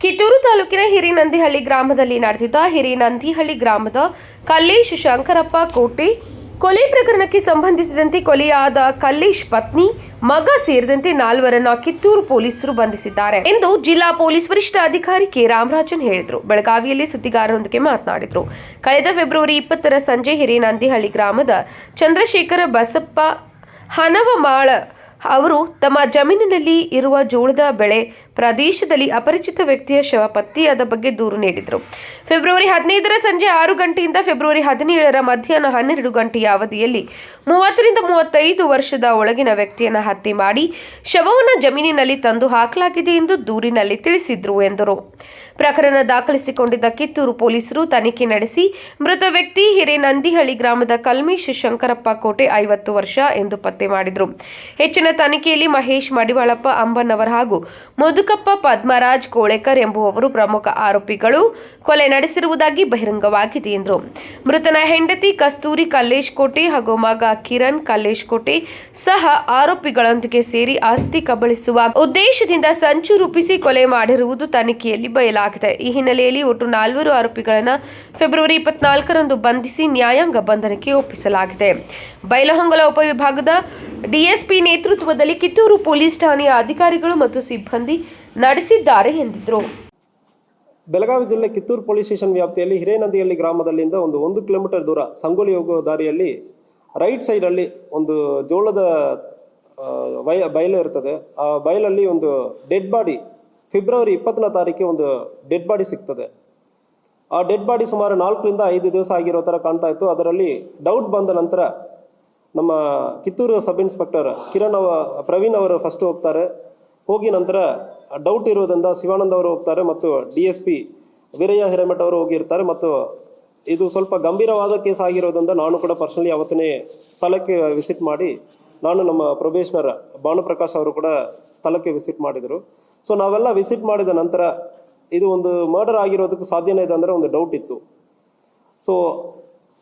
ಕಿತ್ತೂರು ತಾಲೂಕಿನ ಹಿರಿನಂದಿಹಳ್ಳಿ ಗ್ರಾಮದಲ್ಲಿ ನಡೆದಿದ್ದ ಹಿರಿನಂದಿಹಳ್ಳಿ ಗ್ರಾಮದ ಕಲ್ಲೇಶ್ ಶಂಕರಪ್ಪ ಕೋಟೆ ಕೊಲೆ ಪ್ರಕರಣಕ್ಕೆ ಸಂಬಂಧಿಸಿದಂತೆ ಕೊಲೆಯಾದ ಕಲ್ಲೇಶ್ ಪತ್ನಿ ಮಗ ಸೇರಿದಂತೆ 4 ಕಿತ್ತೂರು ಪೊಲೀಸರು ಬಂಧಿಸಿದ್ದಾರೆ ಎಂದು ಜಿಲ್ಲಾ ಪೊಲೀಸ್ ವರಿಷ್ಠಾಧಿಕಾರಿ ಕೆ ರಾಮರಾಜನ್ ಹೇಳಿದರು. ಬೆಳಗಾವಿಯಲ್ಲಿ ಸುದ್ದಿಗಾರರೊಂದಿಗೆ ಮಾತನಾಡಿದರು. ಕಳೆದ ಫೆಬ್ರವರಿ 20 ಸಂಜೆ ಹಿರಿನಂದಿಹಳ್ಳಿ ಗ್ರಾಮದ ಚಂದ್ರಶೇಖರ ಬಸಪ್ಪ ಹನವಮಾಳ ಅವರು ತಮ್ಮ ಜಮೀನಿನಲ್ಲಿ ಇರುವ ಜೋಳದ ಬೆಳೆ ಪ್ರದೇಶದಲ್ಲಿ ಅಪರಿಚಿತ ವ್ಯಕ್ತಿಯ ಶವ ಪತ್ತೆಯಾದ ಬಗ್ಗೆ ದೂರು ನೀಡಿದರು. ಫೆಬ್ರವರಿ 15 ಸಂಜೆ 6 ಗಂಟೆಯಿಂದ ಫೆಬ್ರವರಿ 17 ಮಧ್ಯಾಹ್ನ 12 ಗಂಟೆಯ ಅವಧಿಯಲ್ಲಿ 30 ರಿಂದ 35 ವರ್ಷದ ಒಳಗಿನ ವ್ಯಕ್ತಿಯನ್ನು ಹತ್ಯೆ ಮಾಡಿ ಶವವನ್ನು ಜಮೀನಿನಲ್ಲಿ ತಂದು ಹಾಕಲಾಗಿದೆ ಎಂದು ದೂರಿನಲ್ಲಿ ತಿಳಿಸಿದ್ರು ಎಂದರು. ಪ್ರಕರಣ ದಾಖಲಿಸಿಕೊಂಡಿದ್ದ ಕಿತ್ತೂರು ಪೊಲೀಸರು ತನಿಖೆ ನಡೆಸಿ ಮೃತ ವ್ಯಕ್ತಿ ಹಿರೇನಂದಿಹಳ್ಳಿ ಗ್ರಾಮದ ಕಲ್ಮೇಶ್ ಶಂಕರಪ್ಪ ಕೋಟೆ 50 ವರ್ಷ ಎಂದು ಪತ್ತೆ ಮಾಡಿದರು. ಹೆಚ್ಚಿನ ತನಿಖೆಯಲ್ಲಿ ಮಹೇಶ್ ಮಡಿವಾಳಪ್ಪ ಅಂಬನ್ನವರ್ ಹಾಗೂ ಮುದುಕಪ್ಪ ಪದ್ಮರಾಜ್ ಕೋಳೆಕರ್ ಎಂಬುವವರು ಪ್ರಮುಖ ಆರೋಪಿಗಳು ಕೊಲೆ ನಡೆಸಿರುವುದಾಗಿ ಬಹಿರಂಗವಾಗಿದೆ ಎಂದರು. ಮೃತನ ಹೆಂಡತಿ ಕಸ್ತೂರಿ ಕಲ್ಲೇಶ್ ಕೋಟೆ ಹಾಗೂ ಮಗ ಕಿರಣ್ ಕಲ್ಲೇಶ್ ಕೋಟೆ ಸಹ ಆರೋಪಿಗಳೊಂದಿಗೆ ಸೇರಿ ಆಸ್ತಿ ಕಬಳಿಸುವ ಉದ್ದೇಶದಿಂದ ಸಂಚು ರೂಪಿಸಿ ಕೊಲೆ ಮಾಡಿರುವುದು ತನಿಖೆಯಲ್ಲಿ ಬಯಲಾಗಿದೆ. ಈ ಹಿನ್ನೆಲೆಯಲ್ಲಿ ಒಟ್ಟು 4 ಆರೋಪಿಗಳನ್ನು ಫೆಬ್ರವರಿ 24ರಂದು ಬಂಧಿಸಿ ನ್ಯಾಯಾಂಗ ಬಂಧನಕ್ಕೆ ಒಪ್ಪಿಸಲಾಗಿದೆ. ಬೈಲಹೊಂಗಲ ಉಪವಿಭಾಗದ ಡಿಎಸ್ಪಿ ನೇತೃತ್ವದಲ್ಲಿ ಕಿತ್ತೂರು ಪೊಲೀಸ್ ಠಾಣೆಯ ಅಧಿಕಾರಿಗಳು ಮತ್ತು ಸಿಬ್ಬಂದಿ ನಡೆಸಿದ್ದಾರೆ ಎಂದಿದ್ರು. ಬೆಳಗಾವಿ ಜಿಲ್ಲೆ ಕಿತ್ತೂರು ಪೊಲೀಸ್ ಸ್ಟೇಷನ್ ವ್ಯಾಪ್ತಿಯಲ್ಲಿ ಹಿರೇನಂದಿಹಳ್ಳಿ ಗ್ರಾಮದಲ್ಲಿಂದ 1 ಕಿಲೋಮೀಟರ್ ದೂರ ಸಂಗೊಳ್ಳಿ ಹೋಗುವ ದಾರಿಯಲ್ಲಿ ರೈಟ್ ಸೈಡಲ್ಲಿ ಒಂದು ಜೋಳದ ಬಯಲು ಇರ್ತದೆ. ಆ ಬಯಲಲ್ಲಿ ಒಂದು ಡೆಡ್ ಬಾಡಿ ಫೆಬ್ರವರಿ 20ನೇ ತಾರೀಕಿಗೆ ಒಂದು ಡೆಡ್ ಬಾಡಿ ಸಿಗ್ತದೆ. ಆ ಡೆಡ್ ಬಾಡಿ ಸುಮಾರು 4 ರಿಂದ 5 ದಿವಸ ಆಗಿರೋ ಥರ ಕಾಣ್ತಾ ಇತ್ತು. ಅದರಲ್ಲಿ ಡೌಟ್ ಬಂದ ನಂತರ ನಮ್ಮ ಕಿತ್ತೂರು ಸಬ್ ಇನ್ಸ್ಪೆಕ್ಟರ್ ಪ್ರವೀಣ್ ಅವರು ಫಸ್ಟ್ ಹೋಗ್ತಾರೆ. ಹೋಗಿ ನಂತರ ಡೌಟ್ ಇರುವುದರಿಂದ ಶಿವಾನಂದ್ ಅವರು ಹೋಗ್ತಾರೆ ಮತ್ತು DSP ವೀರಯ್ಯ ಹಿರೇಮಠ ಅವರು ಹೋಗಿರ್ತಾರೆ. ಮತ್ತು ಇದು ಸ್ವಲ್ಪ ಗಂಭೀರವಾದ ಕೇಸ್ ಆಗಿರೋದ್ರಿಂದ ನಾನು ಕೂಡ ಪರ್ಸನಲಿ ಅವತ್ತನೇ ಸ್ಥಳಕ್ಕೆ ವಿಸಿಟ್ ಮಾಡಿ, ನಾನು ನಮ್ಮ ಪ್ರೊಬೇಷನರ್ ಭಾನುಪ್ರಕಾಶ್ ಅವರು ಕೂಡ ಸ್ಥಳಕ್ಕೆ ವಿಸಿಟ್ ಮಾಡಿದರು. ಸೊ ನಾವೆಲ್ಲ ವಿಸಿಟ್ ಮಾಡಿದ ನಂತರ ಇದು ಒಂದು ಮರ್ಡರ್ ಆಗಿರೋದಕ್ಕೆ ಸಾಧ್ಯನೇ ಇದೆ ಅಂದರೆ ಒಂದು ಡೌಟ್ ಇತ್ತು. ಸೊ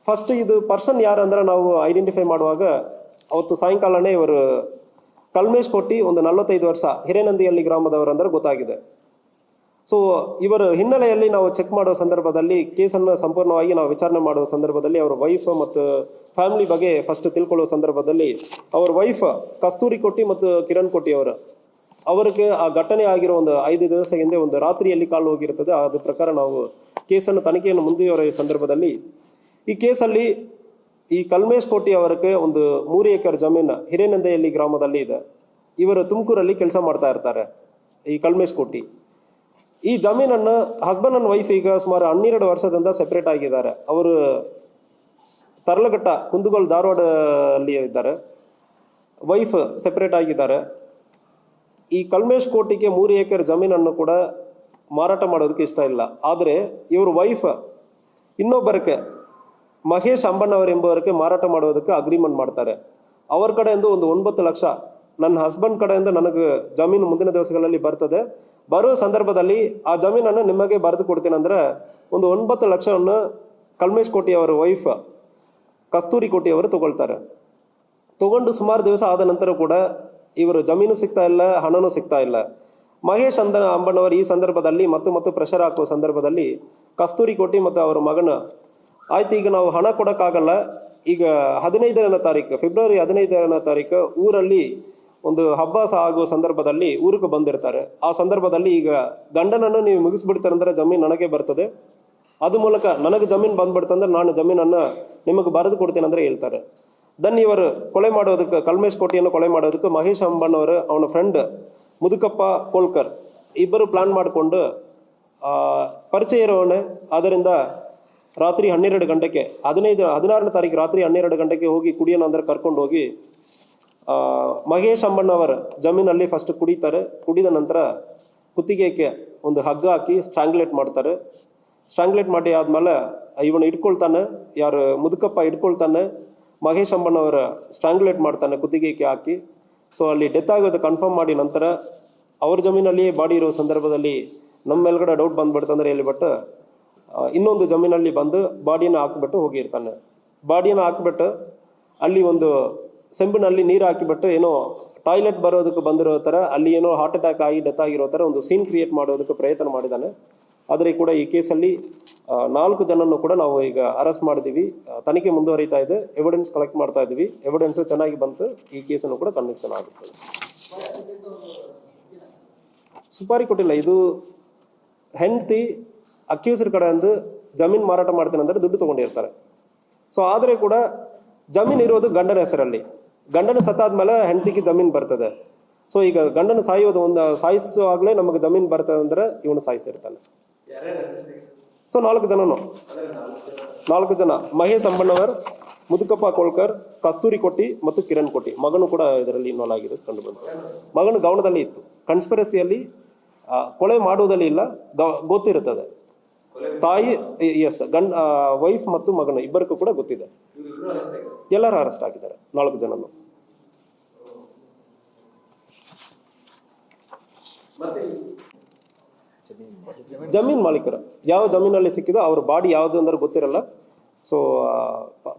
ಫಸ್ಟ್ ಇದು ಪರ್ಸನ್ ಯಾರು ಅಂದರೆ ನಾವು ಐಡೆಂಟಿಫೈ ಮಾಡುವಾಗ ಅವತ್ತು ಸಾಯಂಕಾಲನೇ ಇವರು ಕಲ್ಮೇಶ್ ಕೋಟಿ ಒಂದು 45 ವರ್ಷ ಹಿರೇನಂದಿಹಳ್ಳಿ ಗ್ರಾಮದವರು ಅಂದರೆ ಗೊತ್ತಾಗಿದೆ. ಸೊ ಇವರ ಹಿನ್ನೆಲೆಯಲ್ಲಿ ನಾವು ಚೆಕ್ ಮಾಡೋ ಸಂದರ್ಭದಲ್ಲಿ ಕೇಸನ್ನು ಸಂಪೂರ್ಣವಾಗಿ ನಾವು ವಿಚಾರಣೆ ಮಾಡುವ ಸಂದರ್ಭದಲ್ಲಿ ಅವರ ವೈಫ್ ಮತ್ತು ಫ್ಯಾಮಿಲಿ ಬಗ್ಗೆ ಫಸ್ಟ್ ತಿಳ್ಕೊಳ್ಳೋ ಸಂದರ್ಭದಲ್ಲಿ ಅವ್ರ ವೈಫ್ ಕಸ್ತೂರಿ ಕೋಟಿ ಮತ್ತು ಕಿರಣ್ ಕೋಟಿ ಅವರಿಗೆ ಆ ಘಟನೆ ಆಗಿರೋ ಒಂದು 5 ದಿವಸ ಹಿಂದೆ ಒಂದು ರಾತ್ರಿಯಲ್ಲಿ ಕಾಲು ಹೋಗಿರ್ತದೆ. ಅದ್ರ ಪ್ರಕಾರ ನಾವು ಕೇಸನ್ನು ತನಿಖೆಯನ್ನು ಮುಂದುವರಿಯುವ ಸಂದರ್ಭದಲ್ಲಿ ಈ ಕೇಸಲ್ಲಿ ಈ ಕಲ್ಮೇಶ್ ಕೋಟಿ ಅವರಿಗೆ ಒಂದು 3 ಎಕರೆ ಜಮೀನು ಹಿರೇನಂದಿಹಳ್ಳಿ ಗ್ರಾಮದಲ್ಲಿ ಇದೆ. ಇವರು ತುಮಕೂರಲ್ಲಿ ಕೆಲಸ ಮಾಡ್ತಾ ಇರ್ತಾರೆ. ಈ ಕಲ್ಮೇಶ್ ಕೋಟಿ ಈ ಜಮೀನನ್ನು ಹಸ್ಬೆಂಡ್ ಅಂಡ್ ವೈಫ್ ಈಗ ಸುಮಾರು 12 ವರ್ಷದಿಂದ ಸೆಪರೇಟ್ ಆಗಿದ್ದಾರೆ. ಅವರು ತರ್ಲಘಟ್ಟ ಕುಂದಗೋಳ ಧಾರವಾಡಲ್ಲಿ ಇದ್ದಾರೆ. ವೈಫ್ ಸೆಪರೇಟ್ ಆಗಿದ್ದಾರೆ. ಈ ಕಲ್ಮೇಶ್ ಕೋಟಿಗೆ 3 ಎಕರೆ ಜಮೀನನ್ನು ಕೂಡ ಮಾರಾಟ ಮಾಡೋದಕ್ಕೆ ಇಷ್ಟ ಇಲ್ಲ. ಆದರೆ ಇವರು ವೈಫ್ ಇನ್ನೊಬ್ಬರಿಗೆ ಮಹೇಶ್ ಅಂಬಣ್ಣವರ್ ಎಂಬುವರಿಗೆ ಮಾರಾಟ ಮಾಡೋದಕ್ಕೆ ಅಗ್ರಿಮೆಂಟ್ ಮಾಡ್ತಾರೆ. ಅವ್ರ ಕಡೆಯಿಂದ ಒಂದು 9 ಲಕ್ಷ ನನ್ನ ಹಸ್ಬೆಂಡ್ ಕಡೆಯಿಂದ ನನಗೆ ಜಮೀನು ಮುಂದಿನ ದಿವಸಗಳಲ್ಲಿ ಬರ್ತದೆ, ಬರೋ ಸಂದರ್ಭದಲ್ಲಿ ಆ ಜಮೀನನ್ನು ನಿಮಗೆ ಬರೆದು ಕೊಡ್ತೀನಿ ಅಂದರೆ ಒಂದು 9 ಲಕ್ಷವನ್ನು ಕಲ್ಮೇಶ್ ಕೋಟಿ ಅವರ ವೈಫ್ ಕಸ್ತೂರಿ ಕೋಟಿ ಅವರು ತಗೊಳ್ತಾರೆ. ತಗೊಂಡು ಸುಮಾರು ದಿವಸ ಆದ ನಂತರ ಕೂಡ ಇವರು ಜಮೀನು ಸಿಗ್ತಾ ಇಲ್ಲ, ಹಣನೂ ಸಿಗ್ತಾ ಇಲ್ಲ. ಮಹೇಶ್ ಅಂಬಣ್ಣವರು ಈ ಸಂದರ್ಭದಲ್ಲಿ ಮತ್ತು ಪ್ರೆಷರ್ ಹಾಕುವ ಸಂದರ್ಭದಲ್ಲಿ ಕಸ್ತೂರಿ ಕೋಟಿ ಮತ್ತು ಅವರ ಮಗನ ಆಯ್ತು, ಈಗ ನಾವು ಹಣ ಕೊಡೋಕ್ಕಾಗಲ್ಲ, ಈಗ 15ನೇ ತಾರೀಕು ಫೆಬ್ರವರಿ 15ನೇ ತಾರೀಕು ಊರಲ್ಲಿ ಒಂದು ಹಬ್ಬ ಆಗುವ ಸಂದರ್ಭದಲ್ಲಿ ಊರಿಗೆ ಬಂದಿರ್ತಾರೆ. ಆ ಸಂದರ್ಭದಲ್ಲಿ ಈಗ ಗಂಡನನ್ನು ನೀವು ಮುಗಿಸ್ಬಿಡ್ತಾರೆ ಅಂದರೆ ಜಮೀನು ನನಗೆ ಬರ್ತದೆ, ಅದು ಮೂಲಕ ನನಗೆ ಜಮೀನು ಬಂದ್ಬಿಡ್ತಂದ್ರೆ ನಾನು ಜಮೀನನ್ನು ನಿಮಗೆ ಬರೆದು ಕೊಡ್ತೀನಿ ಅಂದರೆ ಹೇಳ್ತಾರೆ. ದೆನ್ ಇವರು ಕೊಲೆ ಮಾಡೋದಕ್ಕೆ ಕಲ್ಮೇಶ್ ಕೋಟಿಯನ್ನು ಕೊಲೆ ಮಾಡೋದಕ್ಕೆ ಮಹೇಶ್ ಅಂಬಣ್ಣವರು ಅವನ ಫ್ರೆಂಡ್ ಮುದುಕಪ್ಪ ಕೋಳ್ಕರ್ ಇಬ್ಬರು ಪ್ಲಾನ್ ಮಾಡಿಕೊಂಡು ಪರಿಚಯ ಇರೋವನೇ. ಅದರಿಂದ ರಾತ್ರಿ 12 ಗಂಟೆಗೆ 16ನೇ ತಾರೀಕು ರಾತ್ರಿ 12 ಗಂಟೆಗೆ ಹೋಗಿ ಕುಡಿಯೋಣ ಅಂದ್ರೆ ಕರ್ಕೊಂಡು ಹೋಗಿ ಮಹೇಶ್ ಅಂಬಣ್ಣವರ ಜಮೀನಲ್ಲಿ ಫಸ್ಟ್ ಕುಡಿತಾರೆ. ಕುಡಿದ ನಂತರ ಕುತ್ತಿಗೆಗೆ ಒಂದು ಹಗ್ಗ ಹಾಕಿ ಸ್ಟ್ರಾಂಗ್ಲೇಟ್ ಮಾಡ್ತಾರೆ. ಸ್ಟ್ರಾಂಗ್ಲೇಟ್ ಮಾಡಿ ಆದಮೇಲೆ ಇವನು ಇಟ್ಕೊಳ್ತಾನೆ, ಯಾರು ಮುದುಕಪ್ಪ ಇಟ್ಕೊಳ್ತಾನೆ, ಮಹೇಶ್ ಅಂಬಣ್ಣವರ ಸ್ಟ್ರಾಂಗ್ಲೇಟ್ ಮಾಡ್ತಾನೆ ಕುತ್ತಿಗೆಗೆ ಹಾಕಿ. ಸೊ ಅಲ್ಲಿ ಡೆತ್ ಆಗೋದು ಕನ್ಫರ್ಮ್ ಮಾಡಿ ನಂತರ ಅವ್ರ ಜಮೀನಲ್ಲಿ ಬಾಡಿ ಇರೋ ಸಂದರ್ಭದಲ್ಲಿ ನಮ್ಮ ಮೇಲ್ಗಡೆ ಡೌಟ್ ಬಂದ್ಬಿಡ್ತಂದ್ರೆ ಹೇಳ್ಬಿಟ್ಟು ಇನ್ನೊಂದು ಜಮೀನಲ್ಲಿ ಬಂದು ಬಾಡಿಯನ್ನು ಹಾಕ್ಬಿಟ್ಟು ಹೋಗಿರ್ತಾನೆ. ಬಾಡಿಯನ್ನು ಹಾಕ್ಬಿಟ್ಟು ಅಲ್ಲಿ ಒಂದು ಸೆಂಬಿನಲ್ಲಿ ನೀರು ಹಾಕಿಬಿಟ್ಟು ಏನೋ ಟಾಯ್ಲೆಟ್ ಬರೋದಕ್ಕೆ ಬಂದಿರೋ ಥರ ಅಲ್ಲಿ ಏನೋ ಹಾರ್ಟ್ ಅಟ್ಯಾಕ್ ಆಗಿ ಡೆತ್ ಆಗಿರೋ ಥರ ಒಂದು ಸೀನ್ ಕ್ರಿಯೇಟ್ ಮಾಡೋದಕ್ಕೆ ಪ್ರಯತ್ನ ಮಾಡಿದ್ದಾನೆ. ಆದರೆ ಕೂಡ ಈ ಕೇಸಲ್ಲಿ 4 ಜನನ್ನು ಕೂಡ ನಾವು ಈಗ ಅರೆಸ್ಟ್ ಮಾಡಿದ್ದೀವಿ. ತನಿಖೆ ಮುಂದುವರಿತಾ ಇದೆ. ಎವಿಡೆನ್ಸ್ ಕಲೆಕ್ಟ್ ಮಾಡ್ತಾ ಇದ್ದೀವಿ. ಎವಿಡೆನ್ಸ್ ಚೆನ್ನಾಗಿ ಬಂತು, ಈ ಕೇಸನ್ನು ಕೂಡ ಕನ್ವಿಕ್ಷನ್ ಆಗುತ್ತದೆ. ಸುಪಾರಿ ಕೊಟ್ಟಿಲ್ಲ. ಇದು ಹೆಂಡತಿ ಅಕ್ಯೂಸರ್ ಕಡೆಯಿಂದ ಜಮೀನು ಮಾರಾಟ ಮಾಡ್ತೇನೆ ಅಂದರೆ ದುಡ್ಡು ತೊಗೊಂಡಿರ್ತಾರೆ. ಸೊ ಆದರೆ ಕೂಡ ಜಮೀನು ಇರೋದು ಗಂಡನ ಹೆಸರಲ್ಲಿ. ಗಂಡನ ಸತ್ತಾದ್ಮೇಲೆ ಹೆಂಡತಿಗೆ ಜಮೀನು ಬರ್ತದೆ. ಸೊ ಈಗ ಗಂಡನ ಸಾಯಿಸುವಾಗಲೇ ನಮಗೆ ಜಮೀನು ಬರ್ತದೆ ಅಂದರೆ ಇವನು ಸಾಯಿಸಿರ್ತಾನೆ. ಸೊ 4 ಜನನು 4 ಜನ ಮಹೇಶ್ ಅಂಬಣ್ಣವರ್, ಮುದುಕಪ್ಪ ಕೋಳ್ಕರ್, ಕಸ್ತೂರಿ ಕೊಟ್ಟಿ ಮತ್ತು ಕಿರಣ್ ಕೊಟ್ಟಿ. ಮಗನು ಕೂಡ ಇದರಲ್ಲಿ ಇನ್ವಾಲ್ವ್ ಆಗಿದೆ ಕಂಡು ಬಂತು. ಮಗನು ಗೌಣದಲ್ಲಿ ಇತ್ತು. ಕನ್ಸ್ಪಿರಸಿಯಲ್ಲಿ ಕೊಲೆ ಮಾಡುವುದಲ್ಲಿ ಇಲ್ಲ, ಗೊತ್ತಿರುತ್ತದೆ. ತಾಯಿ ವೈಫ್ ಮತ್ತು ಮಗನು ಇಬ್ಬರಿಗೂ ಕೂಡ ಗೊತ್ತಿದೆ. ಎಲ್ಲರೂ ಅರೆಸ್ಟ್ ಆಗಿದ್ದಾರೆ 4 ಜನನು. ಜಮೀನ್ ಮಾಲೀಕರು ಯಾವ ಜಮೀನಲ್ಲಿ ಸಿಕ್ಕಿದೋ ಅವ್ರ ಬಾಡಿ ಯಾವುದು ಅಂದ್ರೆ ಗೊತ್ತಿರಲ್ಲ. ಸೊ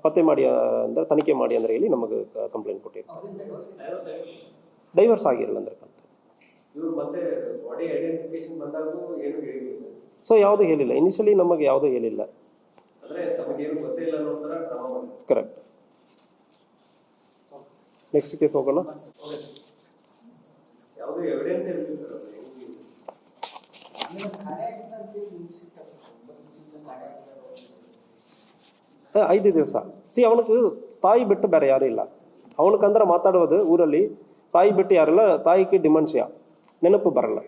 ಪತ್ತೆ ಮಾಡಿ ಅಂದ್ರೆ ತನಿಖೆ ಮಾಡಿ ಅಂದ್ರೆ ಹೇಳಿ ನಮಗೆ ಕಂಪ್ಲೇಂಟ್ ಕೊಟ್ಟಿರ್ತಾರೆ. ಡೈವರ್ಸ್ ಆಗಿರಲ್ಲ ಅಂದ್ರೆ ಸೊ ಯಾವುದು ಹೇಳಿಲ್ಲ. ಇನಿಷಿಯಲಿ ನಮಗೆ ಯಾವುದೂ ಹೇಳಿಲ್ಲ. ಕರೆಕ್ಟ್. ನೆಕ್ಸ್ಟ್ ಕೇಸ್ ಹೋಗೋಣ. 5 ದಿವಸ. ಅವನಿಗೆ ತಾಯಿ ಬಿಟ್ಟು ಬೇರೆ ಯಾರು ಇಲ್ಲ. ಅವನಿಗಂದ್ರೆ ಮಾತಾಡೋದು ಊರಲ್ಲಿ ತಾಯಿ ಬಿಟ್ಟು ಯಾರಿಲ್ಲ. ತಾಯಿಗೆ ಡಿಮೆನ್ಷಿಯಾ, ನೆನಪು ಬರಲ್ಲ.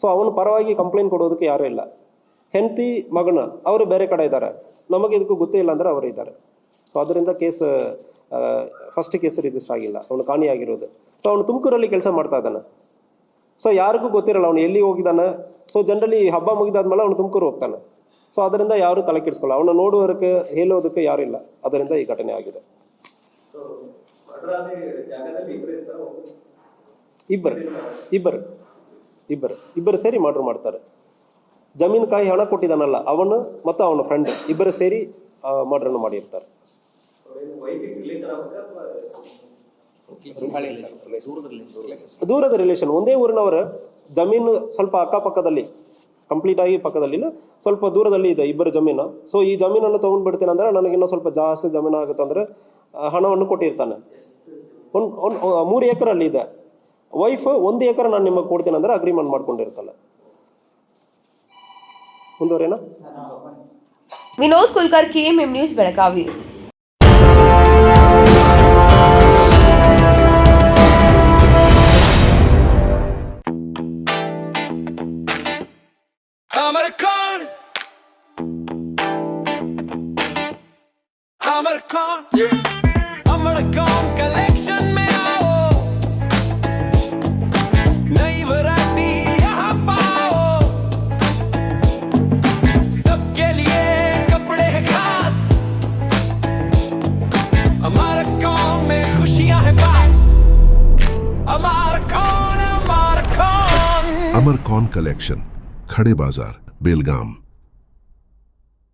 ಸೊ ಅವನ ಪರವಾಗಿ ಕಂಪ್ಲೇಂಟ್ ಕೊಡೋದಕ್ಕೆ ಯಾರೂ ಇಲ್ಲ. ಹೆಂಡತಿ ಮಗನ ಅವರು ಬೇರೆ ಕಡೆ ಇದ್ದಾರೆ. ನಮಗೆ ಇದಕ್ಕೂ ಗೊತ್ತೇ ಇಲ್ಲ ಅಂದ್ರೆ ಅವರು ಇದ್ದಾರೆ. ಸೊ ಅದರಿಂದ ಫಸ್ಟ್ ಕೇಸ್ ರಿಜಿಸ್ಟರ್ ಆಗಿಲ್ಲ. ಅವನು ಕಾಣಿಯಾಗಿರೋದು. ಸೊ ಅವನು ತುಮಕೂರಲ್ಲಿ ಕೆಲಸ ಮಾಡ್ತಾ ಇದ್ದಾನೆ. ಸೊ ಯಾರಿಗೂ ಗೊತ್ತಿರಲ್ಲ ಅವನು ಎಲ್ಲಿ ಹೋಗಿದ್ದಾನೆ. ಸೊ ಜನರಲಿ ಹಬ್ಬ ಮುಗಿದಾದ್ಮೇಲೆ ಅವನು ತುಮಕೂರು ಹೋಗ್ತಾನೆ. ಸೊ ಅದರಿಂದ ಯಾರು ತಲೆ ಕೆಡಿಸ್ಕೊಳ್ಳಲ್ಲ. ಅವನು ನೋಡುವದಕ್ಕೆ ಹೇಳೋದಕ್ಕೆ ಯಾರು ಇಲ್ಲ. ಅದರಿಂದ ಈ ಘಟನೆ ಆಗಿದೆ. ಇಬ್ಬರು ಸೇರಿ ಮರ್ಡರ್ ಮಾಡ್ತಾರೆ. ಜಮೀನು ಕಾಯಿ ಹಣ ಕೊಟ್ಟಿದ್ದಾನಲ್ಲ ಅವನು ಮತ್ತು ಅವನ ಫ್ರೆಂಡ್ ಇಬ್ಬರು ಸೇರಿ ಮರ್ಡರ್ನ ಮಾಡಿರ್ತಾರೆ. ದೂರದ ರಿಲೇಷನ್, ಒಂದೇ ಊರಿನವರ. ಜಮೀನು ಸ್ವಲ್ಪ ಅಕ್ಕಪಕ್ಕದಲ್ಲಿ, ಕಂಪ್ಲೀಟ್ ಆಗಿ ಪಕ್ಕದಲ್ಲಿಲ್ಲ, ಸ್ವಲ್ಪ ದೂರದಲ್ಲಿ ಇದೆ ಇಬ್ಬರು ಜಮೀನು. ಸೊ ಈ ಜಮೀನನ್ನು ತೊಗೊಂಡ್ಬಿಡ್ತೀನಿ ಅಂದ್ರೆ ನನಗಿನ್ನೂ ಸ್ವಲ್ಪ ಜಾಸ್ತಿ ಜಮೀನು ಆಗುತ್ತೆ ಅಂದ್ರೆ ಹಣವನ್ನು ಕೊಟ್ಟಿರ್ತಾನೆ. 3 ಎಕರಲ್ಲಿ ಇದೆ. ವೈಫ್ 1 ಎಕರೆ ನಾನು ನಿಮಗೆ ಕೊಡ್ತೀನಿ ಅಂದ್ರೆ ಅಗ್ರಿಮೆಂಟ್ ಮಾಡ್ಕೊಂಡಿರ್ತಾಳೆ. ಮುಂದುವರೇನಾ? Vinod Kulkar, KMM news, Belagavi. Amarcon collection में आओ, नई वैरायटी यहाँ पाओ, सबके लिए कपड़े हैं खास, Amarcon में खुशियाँ हैं पास, Amarcon Amarcon Amarcon collection, खड़े बाजार, बेलगाम।